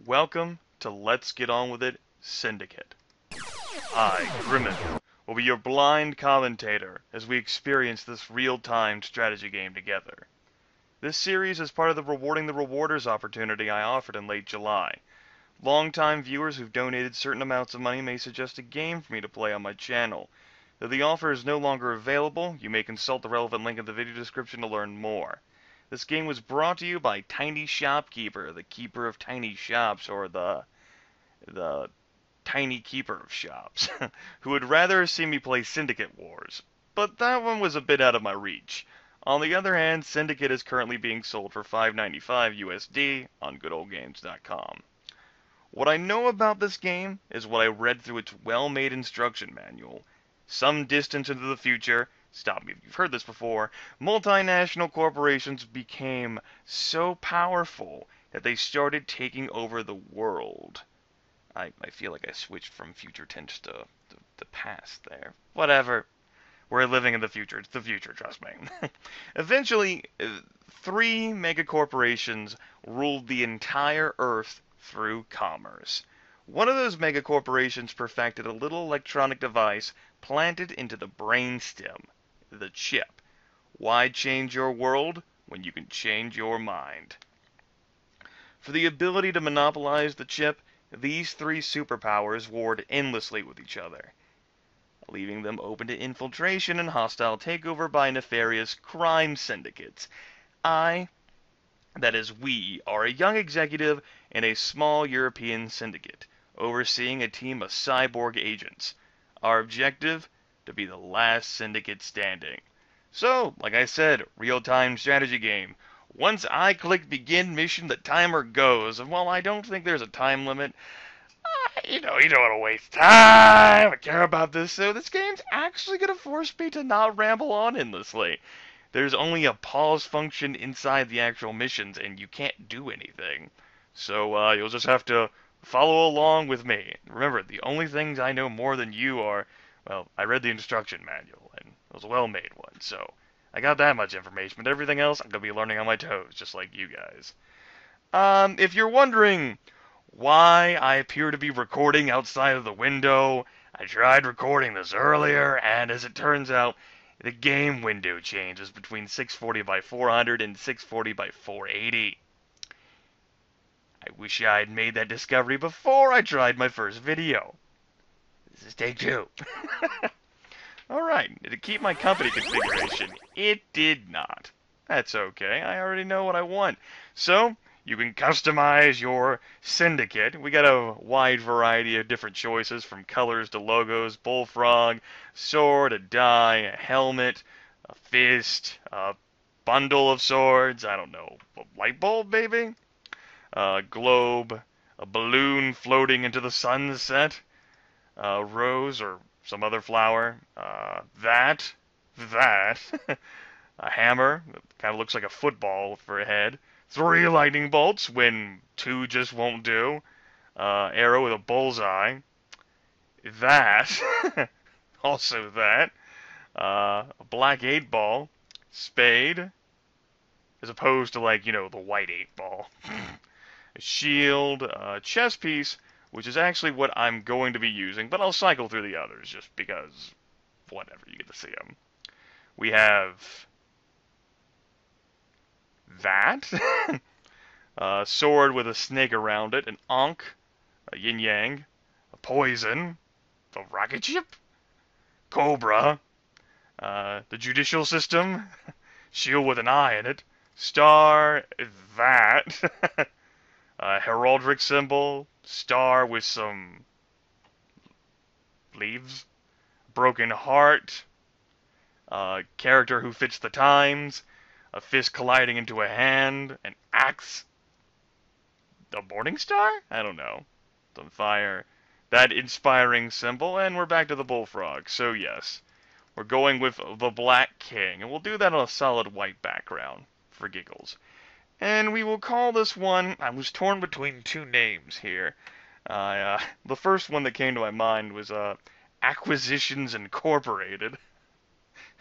Welcome to Let's Get On With It, Syndicate. I, Grimith, will be your blind commentator as we experience this real-time strategy game together. This series is part of the Rewarding the Rewarders opportunity I offered in late July. Long-time viewers who've donated certain amounts of money may suggest a game for me to play on my channel. Though the offer is no longer available, you may consult the relevant link in the video description to learn more. This game was brought to you by Tiny Shopkeeper, the keeper of tiny shops, or the tiny keeper of shops, who would rather see me play Syndicate Wars. But that one was a bit out of my reach. On the other hand, Syndicate is currently being sold for $5.95 USD on goodoldgames.com. What I know about this game is what I read through its well-made instruction manual. Some distance into the future, stop me if you've heard this before, multinational corporations became so powerful that they started taking over the world. I feel like I switched from future tense to the past there. Whatever. We're living in the future. It's the future, trust me. Eventually, 3 megacorporations ruled the entire Earth through commerce. One of those megacorporations perfected a little electronic device planted into the brainstem, the chip. Why change your world when you can change your mind? For the ability to monopolize the chip, these 3 superpowers warred endlessly with each other, leaving them open to infiltration and hostile takeover by nefarious crime syndicates. That is we, are a young executive in a small European syndicate, overseeing a team of cyborg agents. Our objective? To be the last syndicate standing. So, like I said, real-time strategy game. Once I click begin mission, the timer goes, and while I don't think there's a time limit, you don't want to waste time. I care about this, so this game's actually going to force me to not ramble on endlessly. There's only a pause function inside the actual missions, and you can't do anything. So you'll just have to follow along with me. Remember, the only things I know more than you are, well, I read the instruction manual, and it was a well-made one, so I got that much information, but everything else I'm going to be learning on my toes, just like you guys. If you're wondering why I appear to be recording outside of the window, I tried recording this earlier, and as it turns out, the game window changes between 640 by 400 and 640 by 480. I wish I had made that discovery before I tried my first video. This is take 2. Alright, did it keep my company configuration? It did not. That's okay, I already know what I want. So, you can customize your syndicate. We got a wide variety of different choices, from colors to logos, bullfrog, sword, a die, a helmet, a fist, a bundle of swords, I don't know, a light bulb maybe? A globe, a balloon floating into the sunset, a rose or some other flower, that, a hammer, that kind of looks like a football for a head, 3 lightning bolts when 2 just won't do, arrow with a bullseye, that, also that, a black 8-ball, spade, as opposed to, like, the white 8-ball, a shield, a chess piece, which is actually what I'm going to be using, but I'll cycle through the others just because, whatever, you get to see them. We have that, a sword with a snake around it, an ankh, a yin-yang, a poison, the rocket ship, cobra, the judicial system, shield with an eye in it, star, that, a heraldic symbol, star with some leaves, broken heart, a character who fits the times, a fist colliding into a hand, an axe, a morning star? I don't know. It's on fire. That inspiring symbol, and we're back to the bullfrog. So yes, we're going with the Black King, and we'll do that on a solid white background, for giggles. And we will call this one, I was torn between 2 names here. The first one that came to my mind was Acquisitions Incorporated.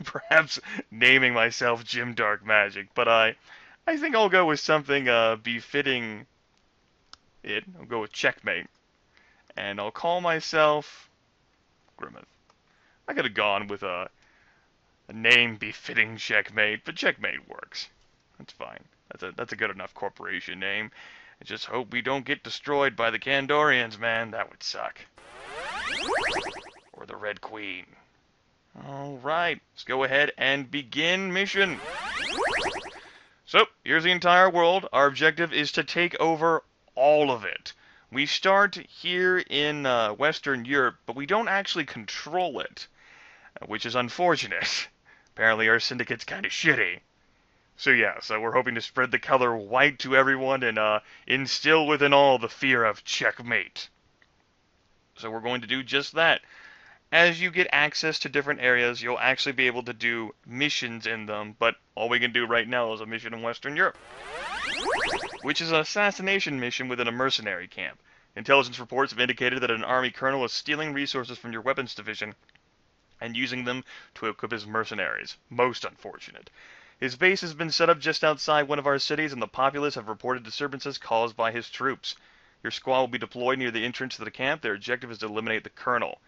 Perhaps naming myself Jim Dark Magic, but I think I'll go with something befitting it. I'll go with Checkmate, and I'll call myself Grimith. I could have gone with a name befitting Checkmate, but Checkmate works. That's fine. That's a good enough corporation name. I just hope we don't get destroyed by the Kandorians, man. That would suck. Or the Red Queen. Alright, let's go ahead and begin mission. So, here's the entire world. Our objective is to take over all of it. We start here in Western Europe, but we don't actually control it, which is unfortunate. Apparently our syndicate's kind of shitty. So yeah, so we're hoping to spread the color white to everyone and instill within all the fear of checkmate. So we're going to do just that. As you get access to different areas, you'll actually be able to do missions in them, but all we can do right now is a mission in Western Europe, which is an assassination mission within a mercenary camp. Intelligence reports have indicated that an army colonel is stealing resources from your weapons division and using them to equip his mercenaries. Most unfortunate. His base has been set up just outside one of our cities, and the populace have reported disturbances caused by his troops. Your squad will be deployed near the entrance to the camp. Their objective is to eliminate the colonel.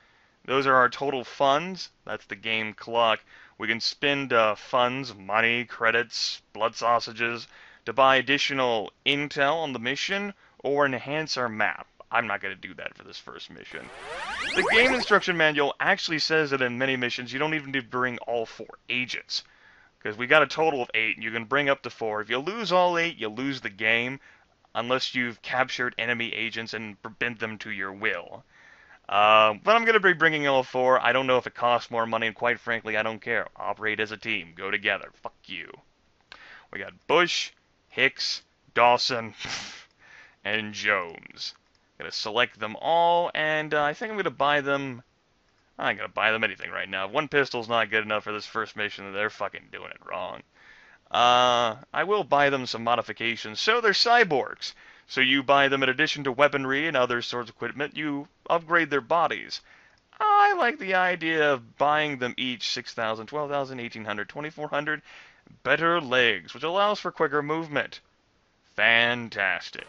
Those are our total funds. That's the game clock. We can spend funds, money, credits, blood sausages to buy additional intel on the mission or enhance our map. I'm not going to do that for this first mission. The game instruction manual actually says that in many missions you don't even need to bring all 4 agents. Because we got a total of 8 and you can bring up to 4. If you lose all 8, you lose the game. Unless you've captured enemy agents and bent them to your will. But I'm going to be bringing all 4. I don't know if it costs more money, and quite frankly, I don't care. Operate as a team. Go together. Fuck you. We got Bush, Hicks, Dawson, and Jones. I'm going to select them all, and I think I'm going to buy them... I ain't going to buy them anything right now. 1 pistol's not good enough for this first mission. They're fucking doing it wrong. I will buy them some modifications. So they're cyborgs. So you buy them in addition to weaponry and other sorts of equipment, you upgrade their bodies. I like the idea of buying them each 6,000, 12,000, 1,800, 2,400 better legs, which allows for quicker movement. Fantastic.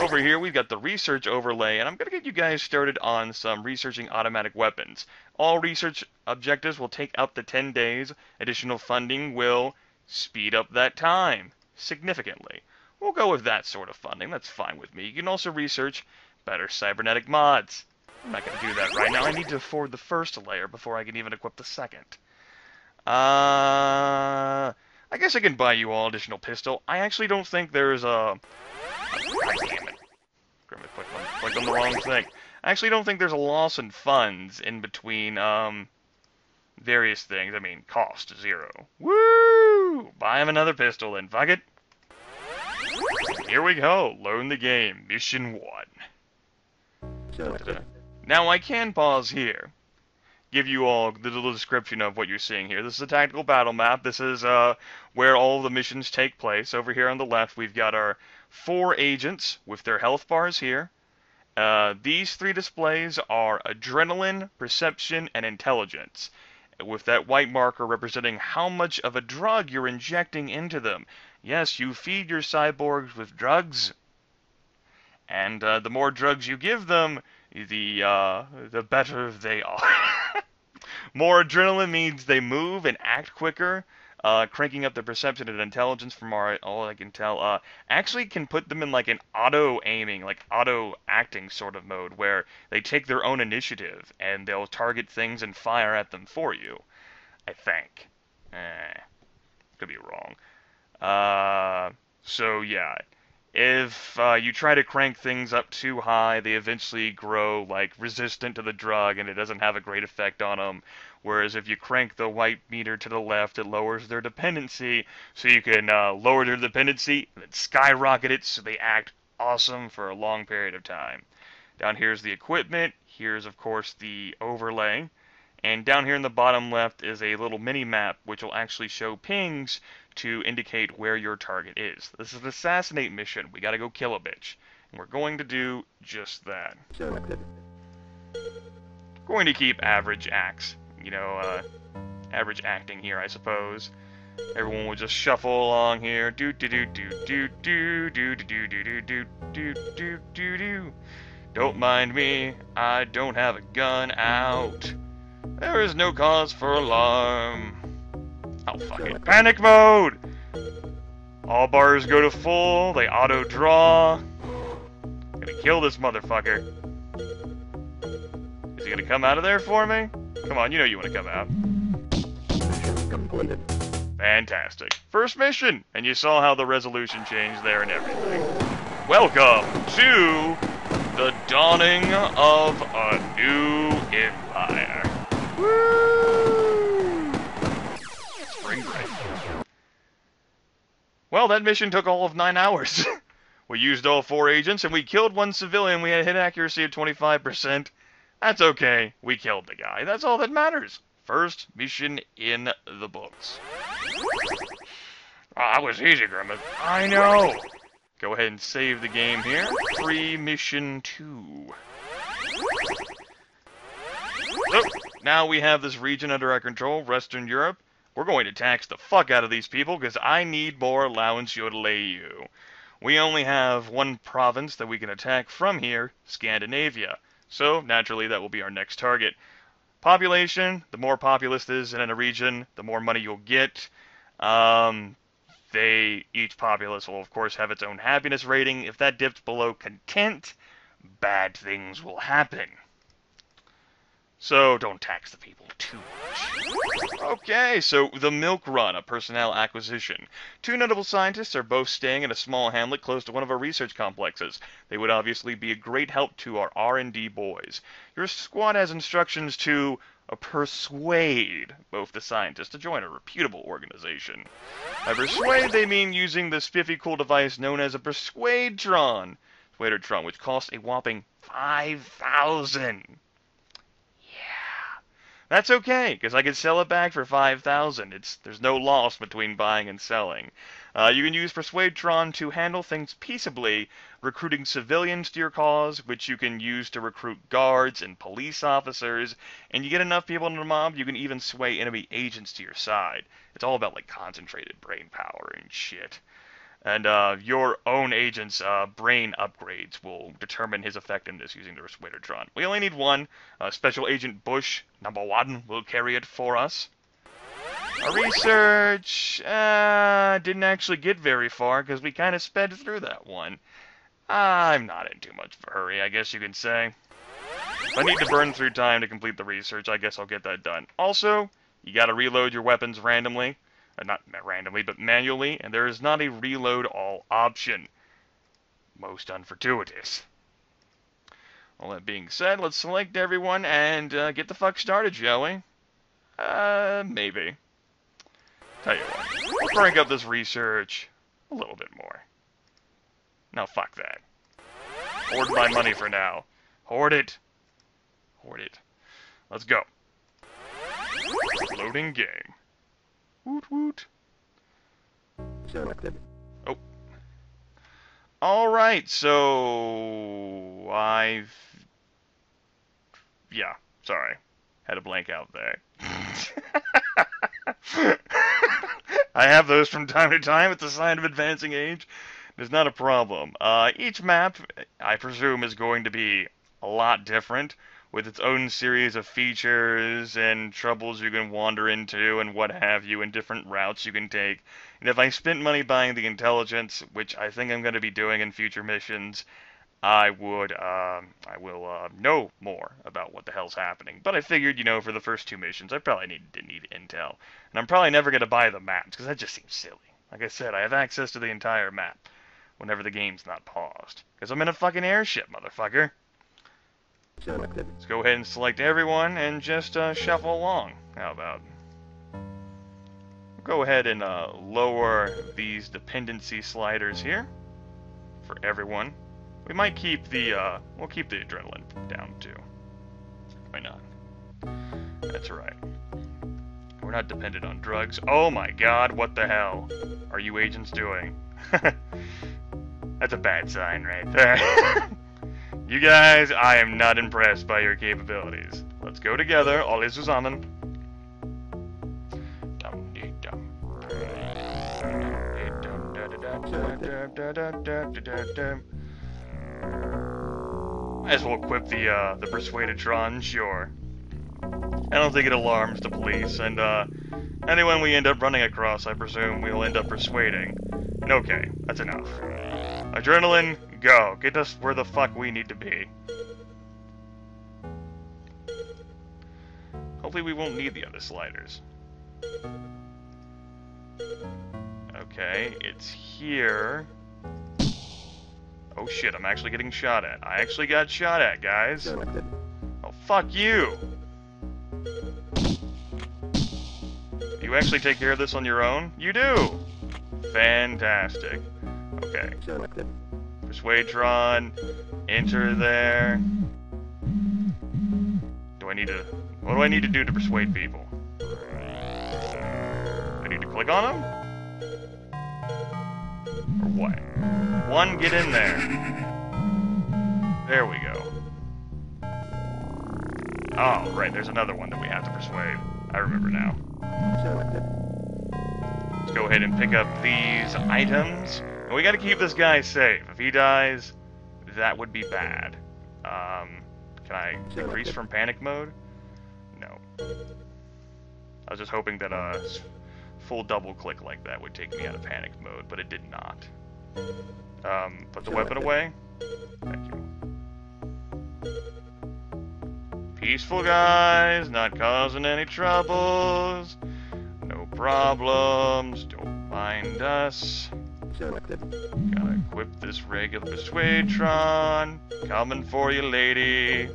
Over here we've got the research overlay, and I'm going to get you guys started on some researching automatic weapons. All research objectives will take up to 10 days. Additional funding will speed up that time significantly. We'll go with that sort of funding. That's fine with me. You can also research better cybernetic mods. I'm not going to do that right now. I need to afford the first layer before I can even equip the second. I guess I can buy you all additional pistol. I actually don't think there's a... God damn it. Grimith clicked on the wrong thing. I actually don't think there's a loss in funds in between various things. I mean, cost 0. Woo! Buy him another pistol then. Fuck it. Here we go. Learn the game. Mission 1. Da-da-da. Now I can pause here. Give you all the little description of what you're seeing here. This is a tactical battle map. This is where all the missions take place. Over here on the left, we've got our 4 agents with their health bars here. These 3 displays are adrenaline, perception, and intelligence, with that white marker representing how much of a drug you're injecting into them. Yes, you feed your cyborgs with drugs, and the more drugs you give them, the better they are. More adrenaline means they move and act quicker, cranking up their perception and intelligence from all I can tell. Actually can put them in like an auto-aiming, like auto-acting sort of mode, where they take their own initiative, and they'll target things and fire at them for you, I think. Could be wrong. So yeah, if you try to crank things up too high, they eventually grow like resistant to the drug, and it doesn't have a great effect on them. Whereas if you crank the white meter to the left, it lowers their dependency, so you can lower their dependency and then skyrocket it so they act awesome for a long period of time. Down here's the equipment. Here's of course the overlay. And down here in the bottom left is a little mini-map which will actually show pings to indicate where your target is. This is an assassinate mission. We gotta go kill a bitch. We're going to do just that. Going to keep average acts. You know, average acting here, I suppose. Everyone will just shuffle along here. Do do do do do do do do do do do do do do do. Don't mind me, I don't have a gun out. There is no cause for alarm. Oh, fuck it. Panic mode! All bars go to full, they auto-draw. Gonna kill this motherfucker. Is he gonna come out of there for me? Come on, you know you wanna come out. Mission completed. Fantastic. First mission! And you saw how the resolution changed there and everything. Welcome to the dawning of a new empire. Woo! Spring break. Well, that mission took all of 9 hours. We used all 4 agents and we killed 1 civilian. We had a hit accuracy of 25%. That's okay. We killed the guy. That's all that matters. First mission in the books. Oh, that was easy, Grimith. I know. Go ahead and save the game here. Mission 2. So, now we have this region under our control, Western Europe. We're going to tax the fuck out of these people because I need more allowance, yodelay. We only have 1 province that we can attack from here, Scandinavia. So, naturally, that will be our next target. Population, the more populous it is in a region, the more money you'll get. Each populace will, of course, have its own happiness rating. If that dips below content, bad things will happen. So, don't tax the people too much. Okay, so the Milk Run, a personnel acquisition. 2 notable scientists are both staying in a small hamlet close to one of our research complexes. They would obviously be a great help to our R&D boys. Your squad has instructions to persuade both the scientists to join a reputable organization. By persuade, they mean using the spiffy cool device known as a Persuadetron. Persuadetron, which costs a whopping 5,000. That's okay, because I can sell it back for 5,000. There's no loss between buying and selling. You can use Persuadetron to handle things peaceably, recruiting civilians to your cause, which you can use to recruit guards and police officers, and you get enough people in the mob, you can even sway enemy agents to your side. It's all about, like, concentrated brain power and shit. And your own agent's brain upgrades will determine his effectiveness using the Persuadetron. We only need 1. Special Agent Bush, #1, will carry it for us. Our research didn't actually get very far because we kind of sped through that one. I'm not in too much of a hurry, I guess you could say. If I need to burn through time to complete the research, I guess I'll get that done. Also, you gotta reload your weapons randomly. Not randomly, but manually, and there is not a reload all option. Most unfortuitous. All that being said, let's select everyone and get the fuck started, shall we? Maybe. Tell you what, we'll crank up this research a little bit more. No, fuck that. Hoard my money for now. Hoard it. Hoard it. Let's go. Loading game. Woot woot. Selected. Oh. Alright, so... Yeah, sorry. Had a blank out there. I have those from time to time. It's a sign of advancing age. It's not a problem. Each map, I presume, is going to be a lot different, with its own series of features and troubles you can wander into and what have you, and different routes you can take. And if I spent money buying the intelligence, which I think I'm going to be doing in future missions, I will know more about what the hell's happening. But I figured, you know, for the first 2 missions, I probably didn't need intel. And I'm probably never going to buy the maps, because that just seems silly. Like I said, I have access to the entire map whenever the game's not paused. Because I'm in a fucking airship, motherfucker. Selected. Let's go ahead and select everyone and just shuffle along. How about? Go ahead and lower these dependency sliders here for everyone. We might keep the we'll keep the adrenaline down too. Why not? That's right. We're not dependent on drugs. Oh my god, what the hell are you agents doing? That's a bad sign right there. You guys, I am not impressed by your capabilities. Let's go together, alle zusammen. Might as well equip the Persuadetron, sure. I don't think it alarms the police, and anyone we end up running across, I presume we'll end up persuading. And okay, that's enough. Adrenaline, go. Get us where the fuck we need to be. Hopefully we won't need the other sliders. Okay, it's here. Oh shit, I'm actually getting shot at. I actually got shot at, guys. Selected. Oh, fuck you! You actually take care of this on your own? You do! Fantastic. Okay. Selected. Persuadetron, enter there. Do I need to... What do I need to do to persuade people? I need to click on them? Or what? One, get in there. There we go. Oh, right, there's another one that we have to persuade. I remember now. Selected. Let's go ahead and pick up these items. And we gotta keep this guy safe. If he dies, that would be bad. Can I decrease from panic mode? No. I was just hoping that a full double click like that would take me out of panic mode, but it did not. Put the weapon away. Thank you. Peaceful guys, not causing any troubles. No problems, don't mind us. Selected. Gotta equip this regular Persuadetron. Coming for you, lady.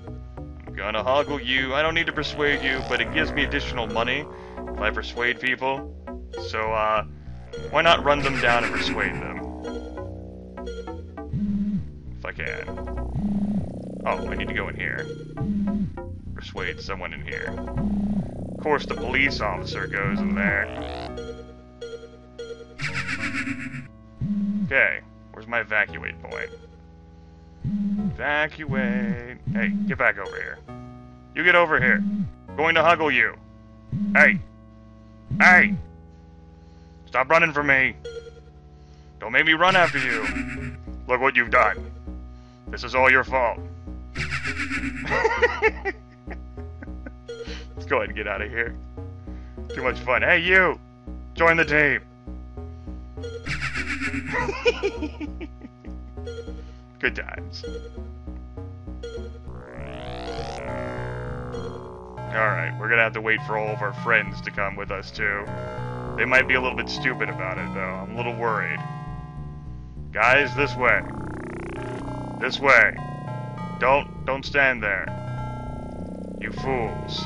I'm gonna hoggle you. I don't need to persuade you, but it gives me additional money if I persuade people. So, why not run them down and persuade them? If I can. Oh, I need to go in here. Persuade someone in here. Of course, the police officer goes in there. Okay, where's my evacuate point? Evacuate. Hey, get back over here. You get over here. I'm going to huggle you. Hey. Hey! Stop running from me. Don't make me run after you. Look what you've done. This is all your fault. Let's go ahead and get out of here. Too much fun. Hey, you! Join the team. Good times. Alright, we're gonna have to wait for all of our friends to come with us too. They might be a little bit stupid about it though. I'm a little worried. Guys, this way. This way. Don't stand there. You fools.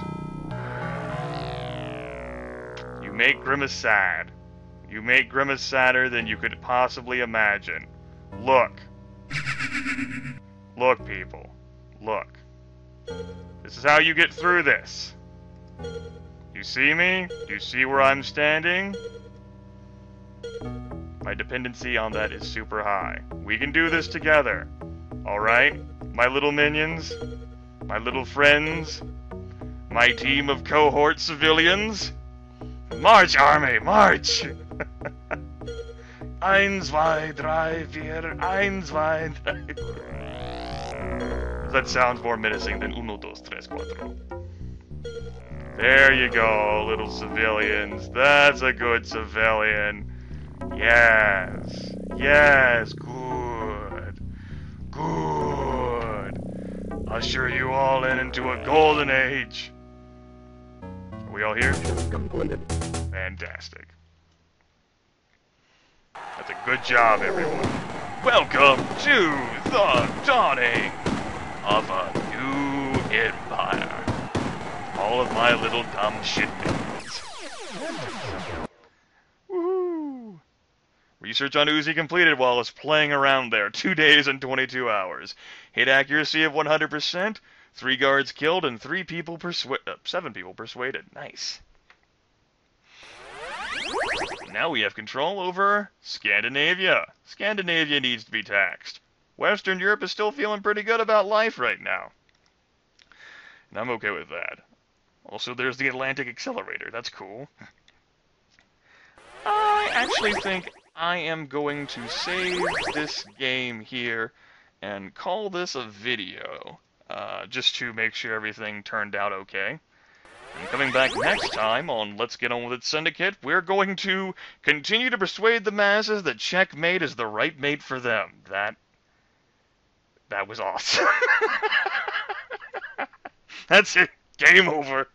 You make Grimith sad. You make Grimith sadder than you could possibly imagine. Look. Look, people. Look. This is how you get through this. You see me? Do you see where I'm standing? My dependency on that is super high. We can do this together. Alright? My little minions? My little friends? My team of cohort civilians? March, army, march! 1, 2, 3, 4, 1, 2, 3. That sounds more menacing than 1, 2, 3, 4. There you go, little civilians. That's a good civilian. Yes. Yes, good. Good. Usher you all into a golden age. Are we all here? Completed. Fantastic. That's a good job, everyone. Welcome to the dawning of a new empire. All of my little dumb shit minions. Woohoo! Research on Uzi completed while I was playing around there. 2 days and 22 hours. Hit accuracy of 100%. 3 guards killed and 7 people persuaded. Nice. Now we have control over Scandinavia. Scandinavia needs to be taxed. Western Europe is still feeling pretty good about life right now. And I'm okay with that. Also, there's the Atlantic Accelerator. That's cool. I actually think I am going to save this game here and call this a video, just to make sure everything turned out okay. And coming back next time on Let's Get On With It Syndicate, we're going to continue to persuade the masses that checkmate is the right mate for them. That was awesome. That's it. Game over.